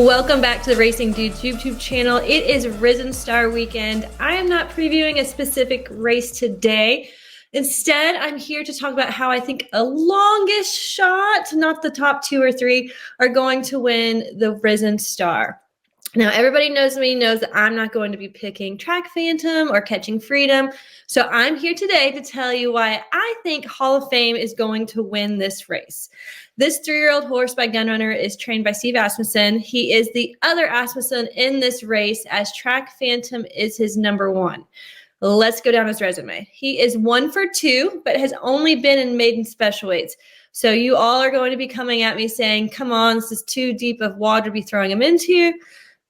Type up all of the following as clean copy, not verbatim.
Welcome back to the Racing Dudes YouTube channel. It is Risen Star weekend. I am not previewing a specific race today. Instead, I'm here to talk about how I think a longest shot, not the top 2 or 3, are going to win the Risen Star. Now, everybody knows me, knows that I'm not going to be picking Track Phantom or Catching Freedom. So I'm here today to tell you why I think Hall of Fame is going to win this race. This 3-year-old horse by Gunrunner is trained by Steve Asmussen. He is the other Asmussen in this race, as Track Phantom is his number 1. Let's go down his resume. He is 1 for 2, but has only been in maiden special weights. So you all are going to be coming at me saying, come on, this is too deep of water to be throwing him into.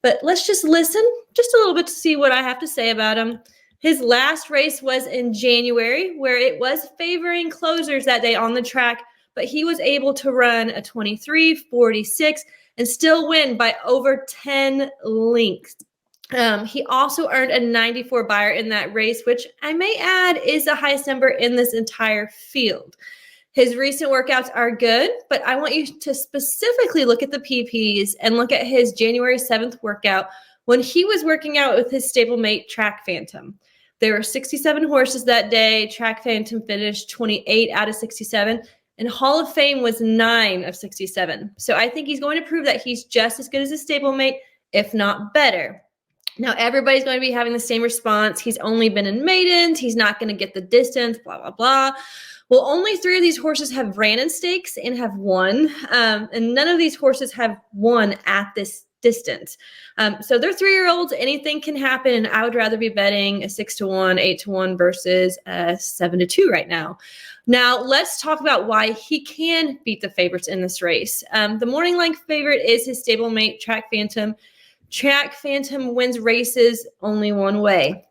But let's just listen just a little bit to see what I have to say about him. His last race was in January, where it was favoring closers that day on the track, but he was able to run a 23.46 and still win by over 10 lengths. He also earned a 94 Beyer in that race, which I may add is the highest number in this entire field. His recent workouts are good, but I want you to specifically look at the PPs and look at his January 7th workout when he was working out with his stablemate Track Phantom. There were 67 horses that day. Track Phantom finished 28 out of 67, and Hall of Fame was 9 of 67. So I think he's going to prove that he's just as good as his stablemate, if not better. Now, everybody's going to be having the same response. He's only been in maidens. He's not going to get the distance, blah, blah, blah. Well, only 3 of these horses have ran in stakes and have won, and none of these horses have won at this distance. So they're 3-year-olds. Anything can happen, and I would rather be betting a 6-1, 8-1 versus a 7-2 right now. Now, let's talk about why he can beat the favorites in this race. The morning length favorite is his stablemate, Track Phantom. Track Phantom wins races only one way.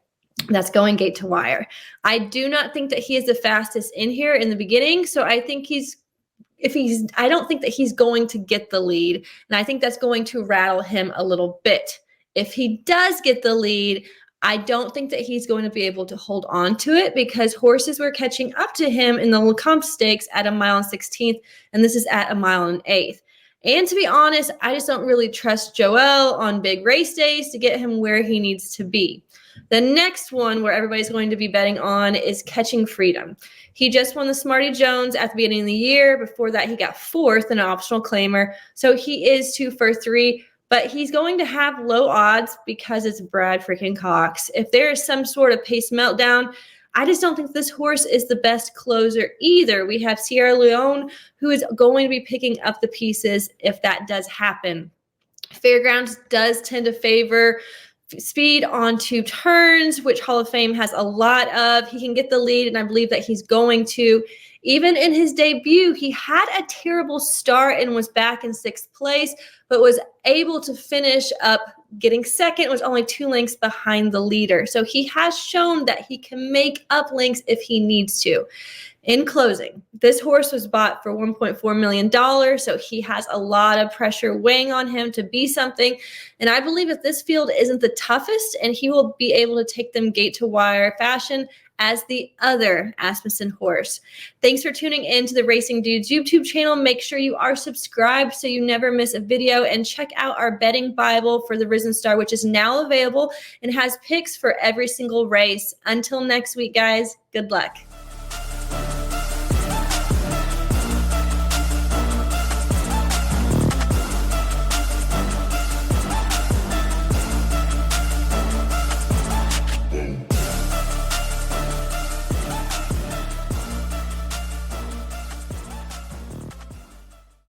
That's going gate to wire. I do not think that he is the fastest in here in the beginning. So I think I don't think that he's going to get the lead. And I think that's going to rattle him a little bit. If he does get the lead, I don't think that he's going to be able to hold on to it, because horses were catching up to him in the Lecomte Stakes at 1 mile and 16th. And this is at 1 mile and 1/8. And to be honest, I just don't really trust Joel on big race days to get him where he needs to be. The next one where everybody's going to be betting on is Catching Freedom. He just won the Smarty Jones at the beginning of the year. Before that, he got 4th in an optional claimer. So he is 2 for 3, but he's going to have low odds because it's Brad freaking Cox. If there is some sort of pace meltdown, I just don't think this horse is the best closer either. We have Sierra Leone, who is going to be picking up the pieces if that does happen. Fairgrounds does tend to favor speed on 2 turns, which Hall of Fame has a lot of. He can get the lead, and I believe that he's going to. Even in his debut, he had a terrible start and was back in 6th place, but was able to finish up getting 2nd, was only 2 lengths behind the leader. So he has shown that he can make up lengths if he needs to. In closing, this horse was bought for $1.4 million, so he has a lot of pressure weighing on him to be something. And I believe that this field isn't the toughest, and he will be able to take them gate to wire fashion as the other Asmussen horse. Thanks for tuning in to the Racing Dudes YouTube channel. Make sure you are subscribed so you never miss a video, and check out our betting Bible for the Risen Star, which is now available and has picks for every single race. Until next week, guys, good luck.